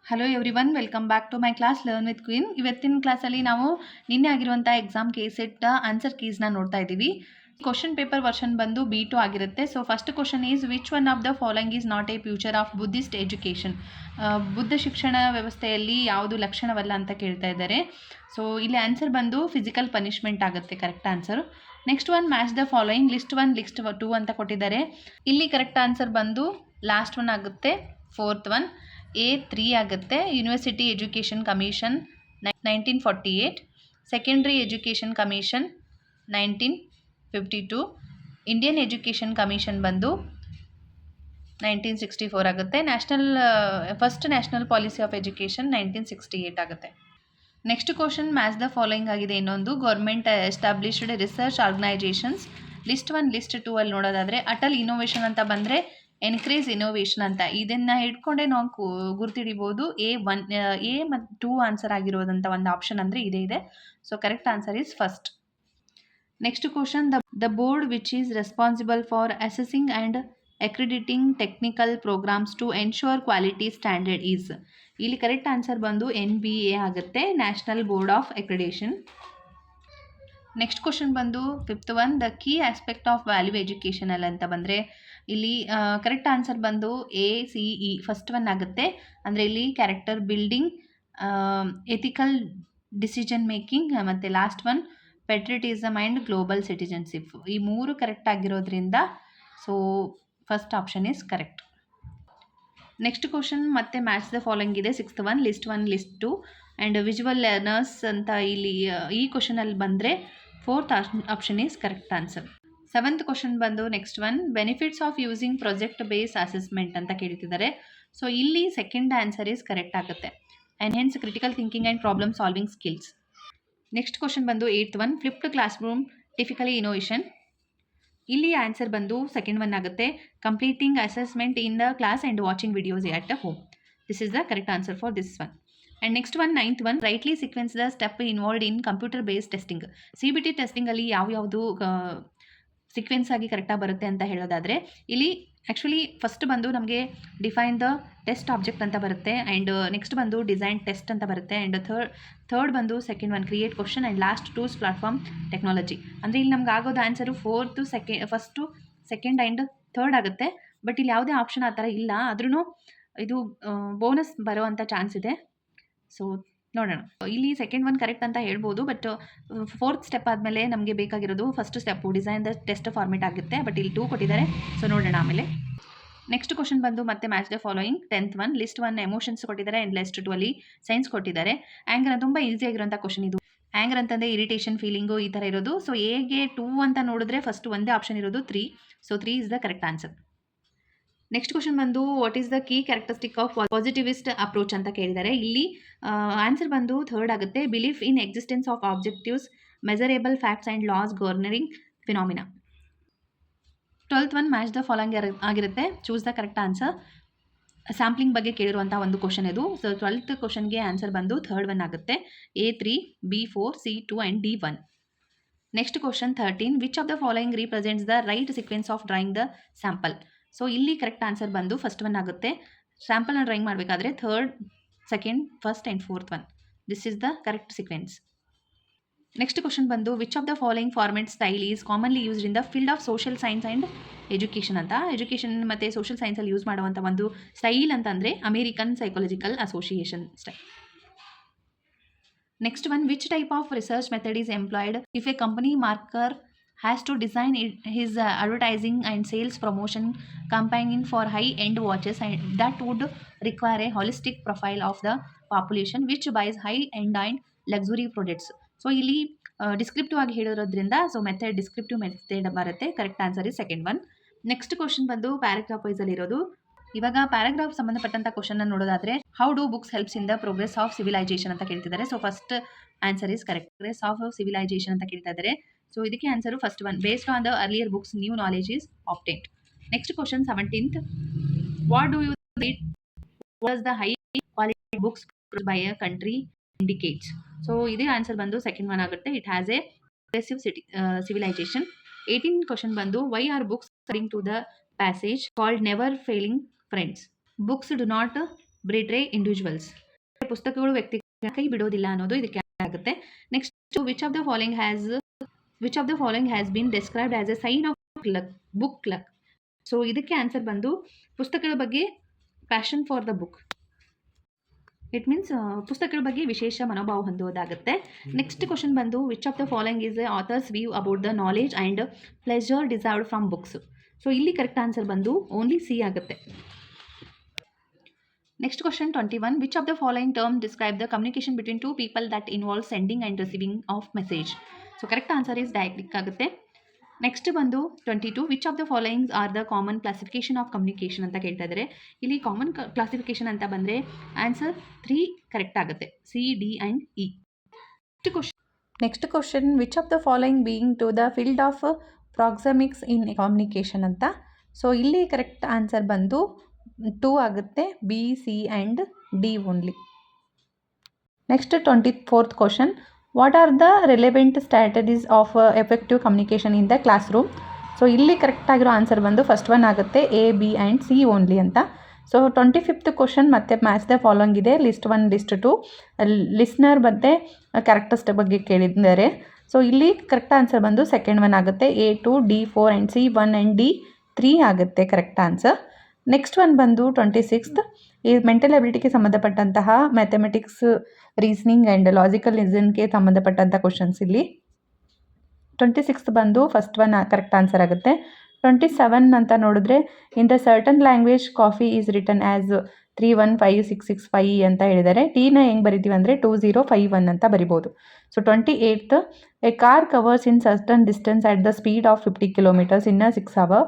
Hello everyone, welcome back to my class learn with queen. ಇವತ್ತಿನ ಕ್ಲಾಸಲ್ಲಿ ನಾವು ನಿನ್ನೆ ಆಗಿರುವಂಥ ಎಕ್ಸಾಮ್ ಕೇಸೆಟ್ ಆನ್ಸರ್ ಕೀಸ್ನ ನೋಡ್ತಾ ಇದ್ದೀವಿ. ಕ್ವಶನ್ ಪೇಪರ್ ವರ್ಷನ್ ಬಂದು B2 ಆಗಿರುತ್ತೆ. So first question is which one of the following is not A future of Buddhist education. Buddha ಶಿಕ್ಷಣ ವ್ಯವಸ್ಥೆಯಲ್ಲಿ ಯಾವುದು ಲಕ್ಷಣವಲ್ಲ ಅಂತ ಕೇಳ್ತಾ ಇದ್ದಾರೆ. ಸೊ ಇಲ್ಲಿ ಆನ್ಸರ್ ಬಂದು ಫಿಸಿಕಲ್ ಪನಿಷ್ಮೆಂಟ್ ಆಗುತ್ತೆ correct answer. Next one match the following list 1 list 2 ಅಂತ ಕೊಟ್ಟಿದ್ದಾರೆ. ಇಲ್ಲಿ ಕರೆಕ್ಟ್ ಆನ್ಸರ್ ಬಂದು ಲಾಸ್ಟ್ ಒನ್ ಆಗುತ್ತೆ, ಫೋರ್ತ್ ಒನ್. A3 ಆಗುತ್ತೆ. University education commission 1948, secondary education commission 1952, Indian education commission ಬಂದು 1964 ಆಗುತ್ತೆ. First national policy of education 1968 ಆಗುತ್ತೆ. Next question match the following ಆಗಿದೆ. ಇನ್ನೊಂದು government established research organisations list 1 list 2 ಅಲ್ಲಿ ನೋಡೋದಾದರೆ ಅಟಲ್ ಇನೋವೇಷನ್ ಅಂತ ಬಂದರೆ ಎನ್ಕ್ರೇಜ್ ಇನೋವೇಷನ್ ಅಂತ, ಇದನ್ನು ಹಿಡ್ಕೊಂಡೆ ನಾವು ಗುರ್ತಿಡಿಬೋದು. ಎ ಮತ್ತು 2 ಆನ್ಸರ್ ಆಗಿರೋದಂಥ ಒಂದು ಆಪ್ಷನ್ ಅಂದರೆ ಇದೇ ಇದೆ. So correct answer is first. Next question the board which is responsible for assessing and accrediting technical programmes to ensure quality standard is. ಇಲ್ಲಿ ಕರೆಕ್ಟ್ ಆನ್ಸರ್ ಬಂದು NBA ಆಗುತ್ತೆ, national board of accreditation. Next question ಬಂದು fifth one the key aspect of value educational ಅಂತ ಬಂದರೆ ಇಲ್ಲಿ correct answer ಬಂದು ACE first one ಆಗುತ್ತೆ. ಅಂದರೆ ಇಲ್ಲಿ character building, ethical decision making ಮತ್ತು last one patriotism and global citizenship. ಈ 3 ಕರೆಕ್ಟ್ ಆಗಿರೋದ್ರಿಂದ so first option is correct. Next question ಮತ್ತೆ ಮ್ಯಾಚ್ ದ ಫಾಲೋಯಿಂಗ್ ಇದೆ. Sixth one list 1 list 2 and visual learners ಅಂತ ಇಲ್ಲಿ ಈ ಕ್ವಶನಲ್ಲಿ ಬಂದರೆ fourth option is correct answer. Seventh question ಬಂದು next one benefits of using project base assessment ಅಂತ ಕೇಳ್ತಿದ್ದಾರೆ. ಸೊ ಇಲ್ಲಿ ಸೆಕೆಂಡ್ ಆನ್ಸರ್ ಈಸ್ ಕರೆಕ್ಟ್ ಆಗುತ್ತೆ, enhance critical thinking and problem solving skills. Next question ಬಂದು eighth one flipped class room typically innovation. ಇಲ್ಲಿ answer ಬಂದು second one ಆಗುತ್ತೆ, completing assessment in the class and watching videos at home. This is the correct answer for this one. And next one ninth one rightly sequence the step involved in computer based testing. CBT ಟೆಸ್ಟಿಂಗಲ್ಲಿ ಯಾವ್ಯಾವುದು sequence ಆಗಿ ಕರೆಕ್ಟಾಗಿ ಬರುತ್ತೆ ಅಂತ ಹೇಳೋದಾದರೆ ಇಲ್ಲಿ actually first ಬಂದು ನಮಗೆ ಡಿಫೈನ್ ದ ಟೆಸ್ಟ್ ಆಬ್ಜೆಕ್ಟ್ ಅಂತ ಬರುತ್ತೆ, ಆ್ಯಂಡ್ ನೆಕ್ಸ್ಟ್ ಬಂದು ಡಿಸೈನ್ ಟೆಸ್ಟ್ ಅಂತ ಬರುತ್ತೆ, ಆ್ಯಂಡ್ ಥರ್ಡ್ ಬಂದು second one create question, and last tools platform technology. ಅಂದರೆ ಇಲ್ಲಿ ನಮ್ಗೆ ಆಗೋದು answer first second and third ಆಗುತ್ತೆ. ಬಟ್ ಇಲ್ಲಿ ಯಾವುದೇ ಆಪ್ಷನ್ ಆ ಥರ ಇಲ್ಲ, ಆದ್ರೂ ಇದು ಬೋನಸ್ ಬರೋವಂಥ ಚಾನ್ಸ್ ಇದೆ. ಸೊ ನೋಡೋಣ, ಇಲ್ಲಿ ಸೆಕೆಂಡ್ ಒನ್ ಕರೆಕ್ಟ್ ಅಂತ ಹೇಳ್ಬೋದು, ಬಟ್ ಫೋರ್ತ್ ಸ್ಟೆಪ್ ಆದಮೇಲೆ ನಮಗೆ ಬೇಕಾಗಿರೋದು first step design the test format ಆಗುತ್ತೆ. ಬಟ್ ಇಲ್ಲಿ 2 ಕೊಟ್ಟಿದ್ದಾರೆ, ಸೊ ನೋಡೋಣ ಆಮೇಲೆ. ನೆಕ್ಸ್ಟ್ ಕ್ವಶನ್ ಬಂದು ಮತ್ತೆ match the following tenth one list 1 emotions ಕೊಟ್ಟಿದ್ದಾರೆ, ಆ್ಯಂಡ್ ಲಿಸ್ಟ್ 2 ಅಲ್ಲಿ ಸೈನ್ಸ್ ಕೊಟ್ಟಿದ್ದಾರೆ. ಆ್ಯಂಗರ್ ತುಂಬ ಈಸಿ ಆಗಿರೋಂಥ ಕ್ವಶನ್ ಇದು. ಆ್ಯಂಗರ್ ಅಂತಂದರೆ ಇರಿಟೇಷನ್ ಫೀಲಿಂಗು ಈ ಥರ ಇರೋದು. ಸೊ ಎಗೆ 2 ಅಂತ ನೋಡಿದ್ರೆ ಫಸ್ಟ್ ಒಂದೇ ಆಪ್ಷನ್ ಇರೋದು 3. So 3 is the correct answer. Next question ಬಂದು what is the key characteristic of positivist approach ಅಂತ ಕೇಳಿದ್ದಾರೆ. ಇಲ್ಲಿ ಆನ್ಸರ್ ಬಂದು ಥರ್ಡ್ ಆಗುತ್ತೆ, belief in existence of objectives, measurable facts and laws governing phenomena. 12th one match the following ಆಗಿರುತ್ತೆ, choose the correct answer. Sampling ಬಗ್ಗೆ ಕೇಳಿರುವಂಥ ಒಂದು question ಇದು. ಸೊ 12th ಕ್ವಶನ್ಗೆ ಆನ್ಸರ್ ಬಂದು ಥರ್ಡ್ ಒನ್ ಆಗುತ್ತೆ, A3, B4, C2 and D1. Next question 13 which of the following represents the right sequence of drawing the sample. So ಇಲ್ಲಿ correct answer ಬಂದು first one ಆಗುತ್ತೆ. ಸ್ಯಾಂಪಲ್ನ ಡ್ರಾಯಿಂಗ್ ಮಾಡಬೇಕಾದ್ರೆ third, second, first and fourth one, this is the correct sequence. Next question ಬಂದು which of the following format style is commonly used in the field of social science and education ಅಂತ. Education ಮತ್ತು social ಸೈನ್ಸಲ್ಲಿ use ಮಾಡುವಂಥ ಒಂದು style ಅಂತಂದರೆ American psychological association style. Next one which type of research method is employed if A company marker has to design his advertising and sales promotion campaign for high-end watches, and that would require a holistic profile of the population which buys high-end and luxury products. So ಇಲ್ಲಿ descriptive ಆಗಿ ಹೇಳಿರೋದ್ರಿಂದ so method descriptive method ಬರುತ್ತೆ. Correct answer is second one. Next question ಬಂದು paragraph ವೈಸಲ್ಲಿ ಇರೋದು. ಇವಾಗ paragraph ಸಂಬಂಧಪಟ್ಟಂಥ question ನೋಡೋದಾದರೆ how do books helps in the progress of civilisation ಅಂತ ಕೇಳ್ತಿದ್ದಾರೆ. So first answer is correct, progress of civilisation ಅಂತ ಕೇಳ್ತಾ ಇದ್ದಾರೆ. ಸೊ ಇದಕ್ಕೆ answer first one, based on the earlier books new knowledge is obtained. Next question 17th what do you read was the high quality books by a country indicates. So ಇದೇ answer ಬಂದು second one ಆಗುತ್ತೆ, it has a progressive civilisation. 18th question ಬಂದು why are books according to the passage called never failing friends. Books do not betray individuals. ಪುಸ್ತಕಗಳು ವ್ಯಕ್ತಿಗಳ ಕೈ ಬಿಡೋದಿಲ್ಲ ಅನ್ನೋದು ಇದಕ್ಕೆ ಆಗುತ್ತೆ. Next which of the following has been described as a sign of luck book luck. So ಇದಕ್ಕೆ answer ಬಂದು ಪುಸ್ತಕಗಳ ಬಗ್ಗೆ passion for the book. It means ಪುಸ್ತಕಗಳ ಬಗ್ಗೆ ವಿಶೇಷ ಮನೋಭಾವ ಹೊಂದೋದಾಗುತ್ತೆ. ನೆಕ್ಸ್ಟ್ ಕ್ವಶನ್ ಬಂದು which of the following is authors view about the knowledge and pleasure deserved from books. So ಇಲ್ಲಿ ಕರೆಕ್ಟ್ ಆನ್ಸರ್ ಬಂದು ಓನ್ಲಿ ಸಿ ಆಗುತ್ತೆ. Next question 21 which of the following term describe the communication between two people that involve sending and receiving of message. So correct answer is dyadic ಆಗುತ್ತೆ. Next ಬಂದು 22 which of the followings are the common classification of communication ಅಂತ ಕೇಳ್ತಾ ಇದ್ದಾರೆ. ಇಲ್ಲಿ common classification ಅಂತ ಬಂದರೆ answer 3 correct ಆಗುತ್ತೆ, C, D and E. Next question which of the following being to the field of proxemics in communication ಅಂತ. So ಇಲ್ಲಿ correct answer ಬಂದು 2 ಆಗುತ್ತೆ, B, C and D only. Next 24th question what are the relevant strategies of effective communication in the classroom. So ಇಲ್ಲಿ correct ಆಗಿರೋ answer ಬಂದು first one ಆಗುತ್ತೆ, A, B and C only ಅಂತ. So 25th question ಮತ್ತೆ match the following ಇದೆ, list 1 list 2 listener ಮತ್ತು characters ಬಗ್ಗೆ ಕೇಳಿದ್ದಾರೆ. ಸೊ ಇಲ್ಲಿ ಕರೆಕ್ಟ್ ಆನ್ಸರ್ ಬಂದು ಸೆಕೆಂಡ್ ಒನ್ ಆಗುತ್ತೆ, A 2, D 4 and C 1 and D 3 ಆಗುತ್ತೆ ಕರೆಕ್ಟ್ ಆನ್ಸರ್. ನೆಕ್ಸ್ಟ್ ಒನ್ ಬಂದು 26th ಈ ಮೆಂಟಲ್ ಎಬಿಲಿಟಿಗೆ ಸಂಬಂಧಪಟ್ಟಂತಹ ಮ್ಯಾಥಮೆಟಿಕ್ಸ್, ರೀಸನಿಂಗ್ ಆ್ಯಂಡ್ ಲಾಜಿಕಲ್ ಲಿಸನ್ಗೆ ಸಂಬಂಧಪಟ್ಟಂಥ ಕ್ವಶನ್ಸ್ ಇಲ್ಲಿ. 26th ಬಂದು ಫಸ್ಟ್ ಒನ್ ಕರೆಕ್ಟ್ ಆನ್ಸರ್ ಆಗುತ್ತೆ. 27 ಅಂತ ನೋಡಿದ್ರೆ in the certain language coffee is written as 315665 ಅಂತ ಹೇಳಿದ್ದಾರೆ. ಟೀನ ಹೆಂಗೆ ಬರಿತೀವಿ ಅಂದರೆ 2051 ಅಂತ ಬರಿಬೋದು. So 28th a car covers in certain distance at the speed of 50 km in 6 hours.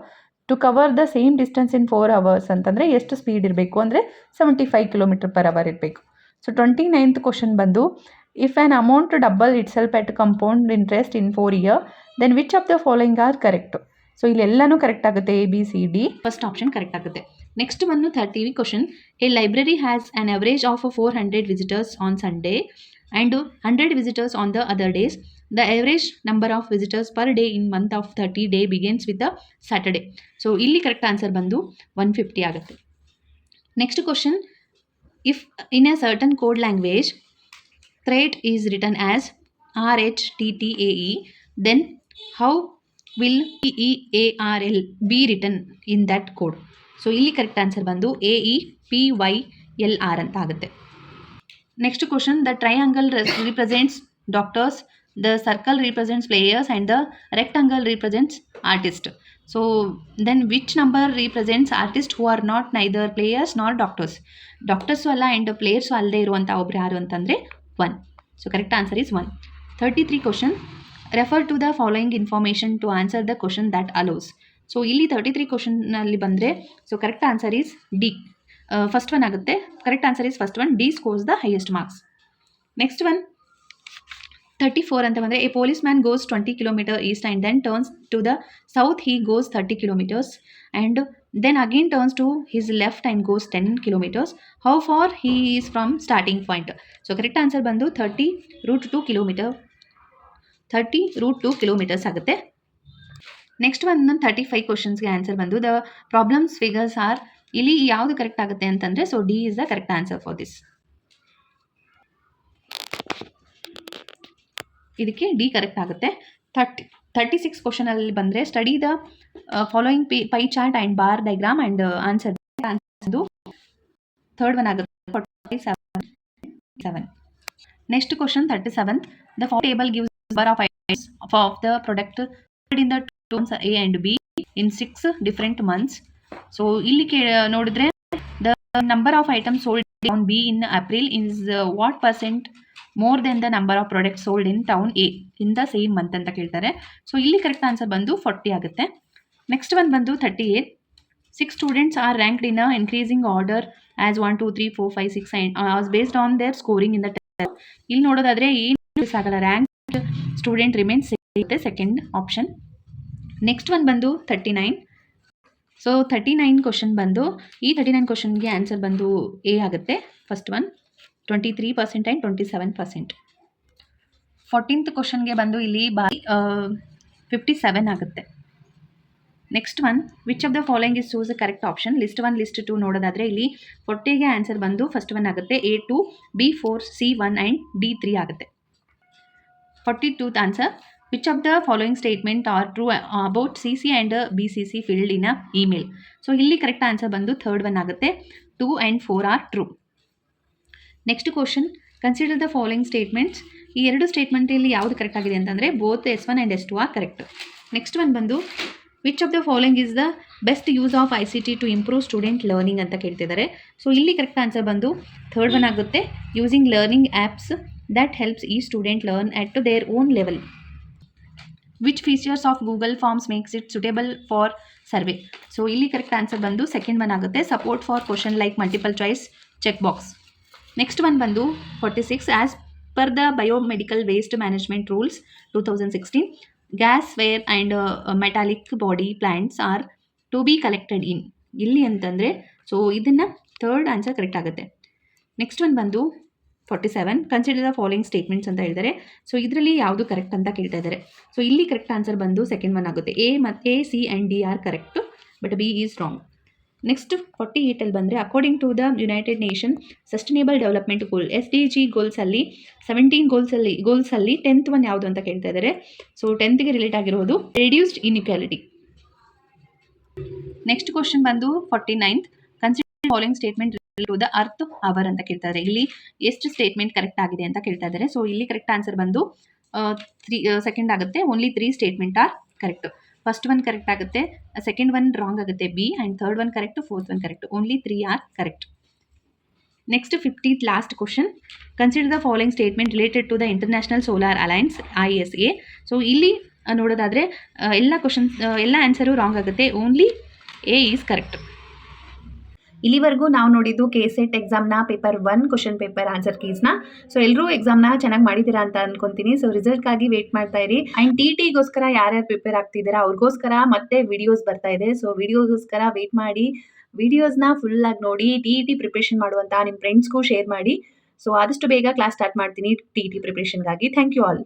To cover the same distance in 4 hours ಅಂತಂದರೆ ಎಷ್ಟು ಸ್ಪೀಡ್ ಇರಬೇಕು ಅಂದರೆ 75 km/h ಇರಬೇಕು. ಸೊ 29th ಕ್ವಶನ್ ಬಂದು if an amount double itself at compound interest in 4 years then which of the following are correct. So ಇಲ್ಲೆಲ್ಲನೂ correct ಆಗುತ್ತೆ, A, B, C, D. First option correct ಆಗುತ್ತೆ. Next ಬಂದು 30 question a library has an average of 400 visitors on Sunday and 100 visitors on the other days. The average number of visitors per day in month of 30 day begins with a Saturday. So ಇಲ್ಲಿ correct answer ಬಂದು 150 ಆಗುತ್ತೆ. Next question if in a certain code language threat is written as RHTTAE then how will TEARL be written in that code. So ಇಲ್ಲಿ correct answer ಬಂದು AEPYLR ಅಂತ ಆಗುತ್ತೆ. Next question the triangle represents doctors, the circle represents players and the rectangle represents artist. So then which number represents artist who are not neither players nor doctors. Doctors ಅಲ್ಲ and players ಅಲ್ಲದೆ ಇರುವಂಥ ಒಬ್ರು ಯಾರು ಅಂತಂದರೆ 1. So correct answer is 1. 33 question refer to the following information to answer the question that allows. So ಇಲ್ಲಿ 33 ಕ್ವಶನ್ನಲ್ಲಿ ಬಂದರೆ so correct answer is D, first one ಆಗುತ್ತೆ. Correct answer is first one, D scores the highest marks. Next one 34 ಅಂತ ಬಂದರೆ a policeman goes 20 km east and then turns to the south he goes 30 km and then again turns to his left and goes 10 km. How far he is from starting point. So correct answer ಬಂದು 30 √2 km ಆಗುತ್ತೆ. Next ಒಂದು 35 ಕ್ವಶನ್ಸ್ಗೆ answer ಬಂದು the problems figures R. ಇಲ್ಲಿ ಯಾವುದು correct ಆಗುತ್ತೆ ಅಂತಂದರೆ so D is the correct answer for this. ಇದಕ್ಕೆ D correct ಆಗುತ್ತೆ. 36 ಕ್ವಶನಲ್ಲಿ ಬಂದರೆ study the following pi chart and bar diagram and answer. Third one ಆಗುತ್ತೆ 47. Next question 37 the table gives number of items of the product in the terms A and B in 6 different months. So ಇಲ್ಲಿ ನೋಡಿದ್ರೆ the number of items sold on B in April is what percent more than the number of products sold in town A in the same month ಅಂತ ಕೇಳ್ತಾರೆ. So ಇಲ್ಲಿ correct answer ಬಂದು 40 ಆಗುತ್ತೆ. Next one ಬಂದು 38 6 students R ranked in a increasing order as 1 2 3 4 5 6 as based on there scoring in the test. ಇಲ್ಲಿ ನೋಡೋದಾದರೆ ಏನು ಆಗಲ್ಲ, rank student remains second option. Next one ಬಂದು 39. ಸೊ 39 ಕ್ವಶನ್ ಬಂದು ಈ 39 ಕ್ವಶನ್ಗೆ ಆನ್ಸರ್ ಬಂದು ಎ ಆಗುತ್ತೆ, ಫಸ್ಟ್ ಒನ್ 23% ಆ್ಯಂಡ್ 27%. 14th ಕ್ವಶನ್ಗೆ ಬಂದು ಇಲ್ಲಿ 57 ಆಗುತ್ತೆ. Next one which of the following is choose the correct option. List 1 list 2 ನೋಡೋದಾದರೆ ಇಲ್ಲಿ 40ಗೆ ಆನ್ಸರ್ ಬಂದು ಫಸ್ಟ್ ಒನ್ ಆಗುತ್ತೆ A2, B4, C1 and D3 ಆಗುತ್ತೆ. 42th answer which of the following statement are true about CC and BCC field in a email. So ಇಲ್ಲಿ correct answer ಬಂದು third one ಆಗುತ್ತೆ. 2 and 4 are true. Next question consider the following statements. ಈ ಎರಡು ಸ್ಟೇಟ್ಮೆಂಟಲ್ಲಿ ಯಾವುದು correct ಆಗಿದೆ ಅಂತಂದರೆ both S1 and S2 are correct. Next one ಬಂದು which of the following is the best use of ICT to improve student learning ಅಂತ ಕೇಳ್ತಿದ್ದಾರೆ. So ಇಲ್ಲಿ ಕರೆಕ್ಟ್ ಆನ್ಸರ್ ಬಂದು ಥರ್ಡ್ ಒನ್ ಆಗುತ್ತೆ. Using learning apps that helps each student learn at their own level. Which features of Google Forms makes it suitable for survey? So ಇಲ್ಲಿ correct answer ಬಂದು second one ಆಗುತ್ತೆ. Support for question like multiple choice check box. Next one ಬಂದು 46 as per the biomedical waste management rules 2016 glassware and metallic body plants are to be collected in. ಇಲ್ಲಿ ಅಂತಂದರೆ so ಇದನ್ನು third answer correct ಆಗುತ್ತೆ. Next one ಬಂದು 47 consider the following statements ಅಂತ ಹೇಳಿದ್ದಾರೆ. So ಇದರಲ್ಲಿ ಯಾವುದು ಕರೆಕ್ಟ್ ಅಂತ ಕೇಳ್ತಾ ಇದ್ದಾರೆ. ಸೊ ಇಲ್ಲಿ ಕರೆಕ್ಟ್ ಆನ್ಸರ್ ಬಂದು ಸೆಕೆಂಡ್ ಒನ್ ಆಗುತ್ತೆ. A, C and D are correct but B is wrong. Next 48 ಬಂದರೆ according to the United Nation sustainable development goal SDG ಗೋಲ್ಸಲ್ಲಿ 17 ಗೋಲ್ಸಲ್ಲಿ 10th ಒನ್ ಯಾವುದು ಅಂತ ಕೇಳ್ತಾ ಇದ್ದಾರೆ. ಸೊ 10ಗೆ ರಿಲೇಟ್ ಆಗಿರೋದು ರೆಡ್ಯೂಸ್ಡ್ ಇನ್ಇಕ್ವಾಲಿಟಿ. ನೆಕ್ಸ್ಟ್ ಕ್ವಶನ್ ಬಂದು 49 consider following statement to the earth hour ಅಂತ ಕೇಳ್ತಾ ಇದ್ದಾರೆ. ಇಲ್ಲಿ ಎಷ್ಟು ಸ್ಟೇಟ್ಮೆಂಟ್ ಕರೆಕ್ಟ್ ಆಗಿದೆ ಅಂತ ಕೇಳ್ತಾ ಇದ್ದಾರೆ. ಸೊ ಇಲ್ಲಿ ಕರೆಕ್ಟ್ ಆನ್ಸರ್ ಬಂದು ಸೆಕೆಂಡ್ ಆಗುತ್ತೆ. Only 3 statement are correct. First one correct ಆಗುತ್ತೆ, ಸೆಕೆಂಡ್ ಒನ್ ರಾಂಗ್ ಆಗುತ್ತೆ B and third one correct, fourth one correct. Only 3 are correct. Next 50th last question consider the following statement related to the international solar alliance ISA. So ಇಲ್ಲಿ ನೋಡೋದಾದರೆ ಎಲ್ಲ answer wrong ಆಗುತ್ತೆ. Only A is correct. ಇಲ್ಲಿವರೆಗೂ ನಾವು ನೋಡಿದ್ದು KSET ಎಕ್ಸಾಮ್ನ paper 1 question paper answer ಕೀಸ್ನ. So ಎಲ್ಲರೂ ಎಕ್ಸಾಮ್ನ ಚೆನ್ನಾಗಿ ಮಾಡಿದ್ದೀರಾ ಅಂತ ಅನ್ಕೊಂತೀನಿ. ಸೊ ರಿಸಲ್ಟ್ಗಾಗಿ ವೇಟ್ ಮಾಡ್ತಾ ಇರಿ. ಆ್ಯಂಡ್ TETಗೋಸ್ಕರ ಯಾರ್ಯಾರು ಪ್ರಿಪೇರ್ ಆಗ್ತಿದ್ದೀರಾ ಅವ್ರಿಗೋಸ್ಕರ ಮತ್ತೆ ವಿಡಿಯೋಸ್ ಬರ್ತಾ ಇದೆ. ಸೊ ವಿಡಿಯೋಗೋಸ್ಕರ ವೇಟ್ ಮಾಡಿ. ವಿಡಿಯೋಸ್ನ ಫುಲ್ಲಾಗಿ ನೋಡಿ. TET ಪ್ರಿಪ್ರೇಷನ್ ಮಾಡುವಂಥ ನಿಮ್ಮ ಫ್ರೆಂಡ್ಸ್ಗೂ ಶೇರ್ ಮಾಡಿ. ಸೊ ಆದಷ್ಟು ಬೇಗ ಕ್ಲಾಸ್ ಸ್ಟಾರ್ಟ್ ಮಾಡ್ತೀನಿ TET ಪ್ರಿಪ್ರೇಷನ್ಗಾಗಿ. Thank you all.